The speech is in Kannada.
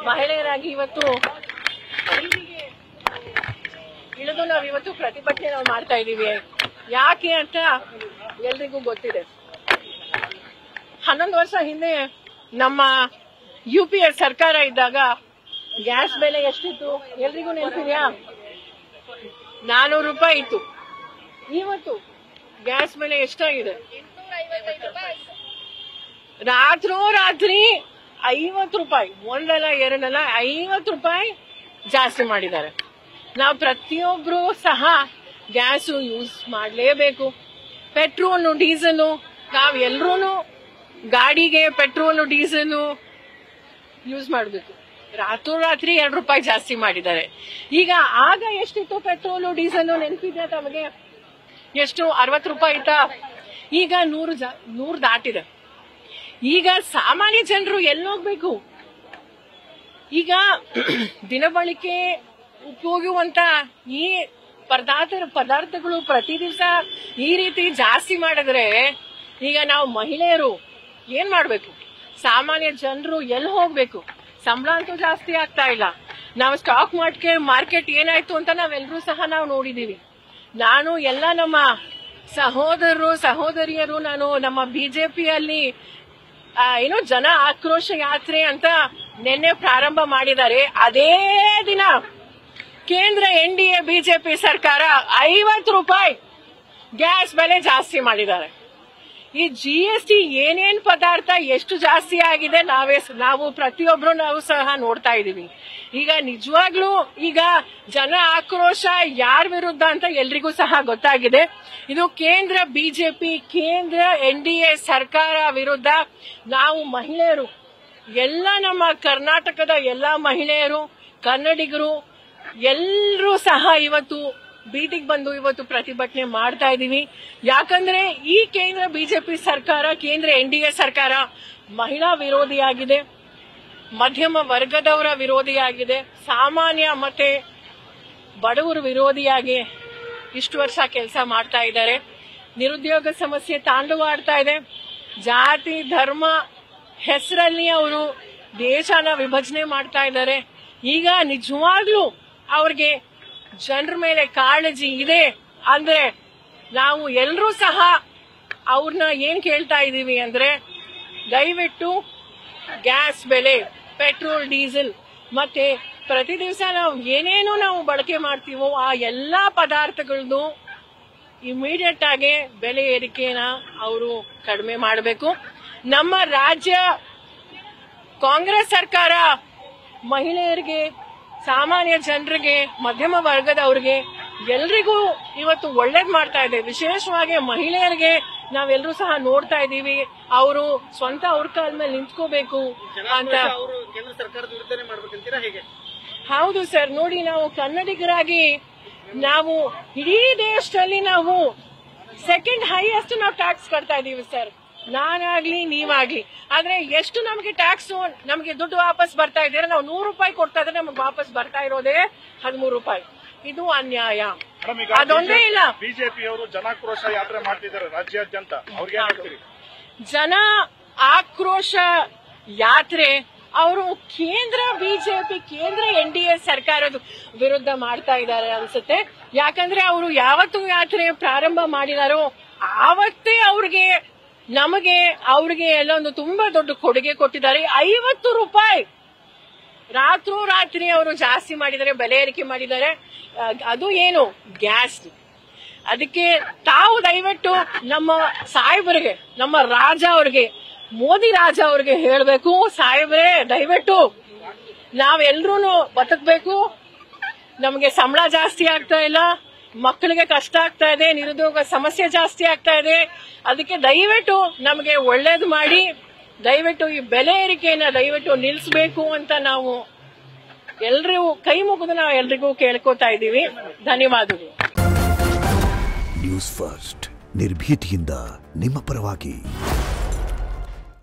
ಮಹಿಳೆಯರಾಗಿ ಇವತ್ತು ಇಳಿದು ನಾವು ಇವತ್ತು ಪ್ರತಿಭಟನೆ ನಾವು ಮಾಡ್ತಾ ಇದೀವಿ. ಯಾಕೆ ಅಂತ ಎಲ್ರಿಗೂ ಗೊತ್ತಿದೆ. 11 ವರ್ಷ ಹಿಂದೆ ನಮ್ಮ UPA ಸರ್ಕಾರ ಇದ್ದಾಗ ಗ್ಯಾಸ್ ಬೆಲೆ ಎಷ್ಟಿತ್ತು ಎಲ್ರಿಗೂ ನೆನಪಿದೆಯಾ? 400 ರೂಪಾಯಿ ಇತ್ತು. ಇವತ್ತು ಗ್ಯಾಸ್ ಬೆಲೆ ಎಷ್ಟಾಗಿದೆ? ರಾತ್ರಿ 50 ರೂಪಾಯಿ, ಒಂದಲ್ಲ ಎರಡಲ್ಲ 50 ರೂಪಾಯಿ ಜಾಸ್ತಿ ಮಾಡಿದ್ದಾರೆ. ನಾವು ಪ್ರತಿಯೊಬ್ರು ಸಹ ಗ್ಯಾಸು ಯೂಸ್ ಮಾಡಲೇಬೇಕು. ಪೆಟ್ರೋಲು ಡೀಸೆಲು ನಾವ್ ಎಲ್ರೂ ಗಾಡಿಗೆ ಪೆಟ್ರೋಲು ಡೀಸೆಲು ಯೂಸ್ ಮಾಡಬೇಕು. ರಾತ್ರಿ 2 ರೂಪಾಯಿ ಜಾಸ್ತಿ ಮಾಡಿದ್ದಾರೆ. ಈಗ ಆಗ ಎಷ್ಟಿತ್ತು ಪೆಟ್ರೋಲು ಡೀಸೆಲು ನೆನಪಿದೆ ತಮಗೆ? ಎಷ್ಟು 60 ರೂಪಾಯಿ ಇತ್ತಾ? ಈಗ 100 ದಾಟಿದೆ. ಈಗ ಸಾಮಾನ್ಯ ಜನರು ಎಲ್ಲೋಗ್ಬೇಕು? ಈಗ ದಿನಬಳಕೆ ಉಪಯೋಗುವಂತ ಈ ಪದಾರ್ಥಗಳು ಪ್ರತಿ ದಿವಸ ಈ ರೀತಿ ಜಾಸ್ತಿ ಮಾಡಿದ್ರೆ ಈಗ ನಾವು ಮಹಿಳೆಯರು ಏನ್ ಮಾಡ್ಬೇಕು? ಸಾಮಾನ್ಯ ಜನರು ಎಲ್ಲಿ ಹೋಗ್ಬೇಕು? ಸಂಬಳ ಅಂತೂ ಜಾಸ್ತಿ ಆಗ್ತಾ ಇಲ್ಲ. ನಾವು ಸ್ಟಾಕ್ ಮಾರ್ಕೆಟ್ ಏನಾಯ್ತು ಅಂತ ನಾವೆಲ್ಲರೂ ಸಹ ನಾವು ನೋಡಿದೀವಿ. ನಾನು ಎಲ್ಲ ನಮ್ಮ ಸಹೋದರರು ಸಹೋದರಿಯರು ನಾನು ನಮ್ಮ ಬಿಜೆಪಿಯಲ್ಲಿ ಜನ ಆಕ್ರೋಶ ಯಾತ್ರೆ ಅಂತ ನಿನ್ನೆ ಪ್ರಾರಂಭ ಮಾಡಿದ್ದಾರೆ. ಅದೇ ದಿನ ಕೇಂದ್ರ NDA ಬಿಜೆಪಿ ಸರ್ಕಾರ 50 ರೂಪಾಯಿ ಗ್ಯಾಸ್ ಬೆಲೆ ಜಾಸ್ತಿ ಮಾಡಿದ್ದಾರೆ. ಈ GST ಏನೇನ್ ಪದಾರ್ಥ ಎಷ್ಟು ಜಾಸ್ತಿ ಆಗಿದೆ ನಾವು ಪ್ರತಿಯೊಬ್ರು ನಾವು ಸಹ ನೋಡ್ತಾ ಇದೀವಿ. ಈಗ ನಿಜವಾಗ್ಲೂ ಈಗ ಜನ ಆಕ್ರೋಶ ಯಾರ ವಿರುದ್ಧ ಅಂತ ಎಲ್ರಿಗೂ ಸಹ ಗೊತ್ತಾಗಿದೆ. ಇದು ಕೇಂದ್ರ ಬಿಜೆಪಿ ಕೇಂದ್ರ NDA ಸರ್ಕಾರ ವಿರುದ್ಧ ನಾವು ಮಹಿಳೆಯರು ಎಲ್ಲ ನಮ್ಮ ಕರ್ನಾಟಕದ ಎಲ್ಲಾ ಮಹಿಳೆಯರು ಕನ್ನಡಿಗರು ಎಲ್ಲರೂ ಸಹ ಇವತ್ತು ಬೀದಿಗೆ ಬಂದು ಇವತ್ತು ಪ್ರತಿಭಟನೆ ಮಾಡ್ತಾ ಇದೀವಿ. ಯಾಕಂದ್ರೆ ಈ ಕೇಂದ್ರ ಬಿಜೆಪಿ ಸರ್ಕಾರ ಕೇಂದ್ರ NDA ಸರ್ಕಾರ ಮಹಿಳಾ ವಿರೋಧಿಯಾಗಿದೆ, ಮಧ್ಯಮ ವರ್ಗದವರ ವಿರೋಧಿಯಾಗಿದೆ, ಸಾಮಾನ್ಯ ಮತ್ತೆ ಬಡವರ ವಿರೋಧಿಯಾಗಿ ಇಷ್ಟು ವರ್ಷ ಕೆಲಸ ಮಾಡ್ತಾ ಇದ್ದಾರೆ. ನಿರುದ್ಯೋಗ ಸಮಸ್ಯೆ ತಾಂಡವಾಡ್ತಾ ಇದೆ. ಜಾತಿ ಧರ್ಮ ಹೆಸರಲ್ಲಿ ಅವರು ದೇಶನ ವಿಭಜನೆ ಮಾಡ್ತಾ ಇದ್ದಾರೆ. ಈಗ ನಿಜವಾಗ್ಲೂ ಅವ್ರಿಗೆ ಜನರ ಮೇಲೆ ಕಾಳಜಿ ಇದೆ ಅಂದ್ರೆ ನಾವು ಎಲ್ಲರೂ ಸಹ ಅವ್ರನ್ನ ಏನ್ ಕೇಳ್ತಾ ಇದೀವಿ ಅಂದ್ರೆ ದಯವಿಟ್ಟು ಗ್ಯಾಸ್ ಬೆಲೆ ಪೆಟ್ರೋಲ್ ಡೀಸೆಲ್ ಮತ್ತೆ ಪ್ರತಿ ದಿವಸ ನಾವು ಏನೇನು ನಾವು ಬಳಕೆ ಮಾಡ್ತೀವೋ ಆ ಎಲ್ಲಾ ಪದಾರ್ಥಗಳದ್ದು ಇಮಿಡಿಯೇಟ್ ಆಗಿ ಬೆಲೆ ಏರಿಕೆನ ಅವರು ಕಡಿಮೆ ಮಾಡಬೇಕು. ನಮ್ಮ ರಾಜ್ಯ ಕಾಂಗ್ರೆಸ್ ಸರ್ಕಾರ ಮಹಿಳೆಯರಿಗೆ ಸಾಮಾನ್ಯ ಜನರಿಗೆ ಮಧ್ಯಮ ವರ್ಗದವ್ರಿಗೆ ಎಲ್ರಿಗೂ ಇವತ್ತು ಒಳ್ಳೇದ್ ಮಾಡ್ತಾ ಇದೆ. ವಿಶೇಷವಾಗಿ ಮಹಿಳೆಯರಿಗೆ ನಾವೆಲ್ಲರೂ ಸಹ ನೋಡ್ತಾ ಇದೀವಿ. ಅವರು ಸ್ವಂತ ಅವ್ರ ಕಾಲ ಮೇಲೆ ನಿಂತ್ಕೋಬೇಕು ಅಂತ. ಹೌದು ಸರ್, ನೋಡಿ ನಾವು ಕನ್ನಡಿಗರಾಗಿ ನಾವು ಇಡೀ ದೇಶದಲ್ಲಿ ನಾವು ಸೆಕೆಂಡ್ ಹೈಯೆಸ್ಟ್ ನಾವು ಟ್ಯಾಕ್ಸ್ ಕಟ್ತಾ ಇದೀವಿ ಸರ್. ನಾನಾಗ್ಲಿ ನೀವಾಗ್ಲಿ. ಆದ್ರೆ ಎಷ್ಟು ನಮ್ಗೆ ಟ್ಯಾಕ್ಸ್ ನಮ್ಗೆ ದುಡ್ಡು ವಾಪಸ್ ಬರ್ತಾ ಇದ್ದಾರೆ? ನಾವು 100 ರೂಪಾಯಿ ಕೊಡ್ತಾ ಇದ್ರೆ ನಮ್ಗೆ ವಾಪಸ್ ಬರ್ತಾ ಇರೋದೇ 13 ರೂಪಾಯಿ. ಇದು ಅನ್ಯಾಯ. ಅದೊಂದೇ ಇಲ್ಲ, ಬಿಜೆಪಿಯವರು ಜನಾಕ್ರೋಶ ಯಾತ್ರೆ ಮಾಡ್ತಿದ್ದಾರೆ ರಾಜ್ಯಾದ್ಯಂತ. ಅವ್ರಿಗೆ ಜನ ಆಕ್ರೋಶ ಯಾತ್ರೆ ಅವರು ಕೇಂದ್ರ ಬಿಜೆಪಿ ಕೇಂದ್ರ NDA ಸರ್ಕಾರದ ವಿರುದ್ಧ ಮಾಡ್ತಾ ಇದ್ದಾರೆ ಅನ್ಸುತ್ತೆ. ಯಾಕಂದ್ರೆ ಅವರು ಯಾವತ್ತು ಯಾತ್ರೆ ಪ್ರಾರಂಭ ಮಾಡಿದಾರೋ ಆವತ್ತೇ ಅವ್ರಿಗೆ ಎಲ್ಲ ಒಂದು ತುಂಬಾ ದೊಡ್ಡ ಕೊಡುಗೆ ಕೊಟ್ಟಿದ್ದಾರೆ. 50 ರೂಪಾಯಿ ರಾತ್ರಿ ಅವರು ಜಾಸ್ತಿ ಮಾಡಿದ್ದಾರೆ, ಬೆಲೆ ಏರಿಕೆ ಮಾಡಿದ್ದಾರೆ. ಅದು ಏನು ಗ್ಯಾಸ್. ಅದಕ್ಕೆ ತಾವು ದಯವಿಟ್ಟು ನಮ್ಮ ಸಾಹೇಬರಿಗೆ ನಮ್ಮ ರಾಜ ಅವ್ರಿಗೆ ಮೋದಿ ರಾಜ ಅವ್ರಿಗೆ ಹೇಳಬೇಕು, ಸಾಹೇಬ್ರೆ ದಯವಿಟ್ಟು ನಾವೆಲ್ಲರೂ ಬದುಕಬೇಕು. ನಮಗೆ ಸಂಬಳ ಜಾಸ್ತಿ ಆಗ್ತಾ ಇಲ್ಲ, ಮಕ್ಕಳಿಗೆ ಕಷ್ಟ ಆಗ್ತಾ ಇದೆ, ನಿರುದ್ಯೋಗ ಸಮಸ್ಯೆ ಜಾಸ್ತಿ ಆಗ್ತಾ ಇದೆ. ಅದಕ್ಕೆ ದಯವಿಟ್ಟು ನಮಗೆ ಒಳ್ಳೇದು ಮಾಡಿ ದಯವಿಟ್ಟು ಈ ಬೆಲೆ ಏರಿಕೆಯನ್ನ ದಯವಿಟ್ಟು ನಿಲ್ಲಿಸಬೇಕು ಅಂತ ನಾವು ಎಲ್ರಿಗೂ ಕೈ ಮುಗಿದು ನಾವು ಎಲ್ರಿಗೂ ಕೇಳ್ಕೊತಾ ಇದ್ದೀವಿ. ಧನ್ಯವಾದಗಳು. ನ್ಯೂಸ್ ಫಸ್ಟ್ ನಿರ್ಭೀತಿಯಿಂದ ನಿಮ್ಮ ಪರವಾಗಿ.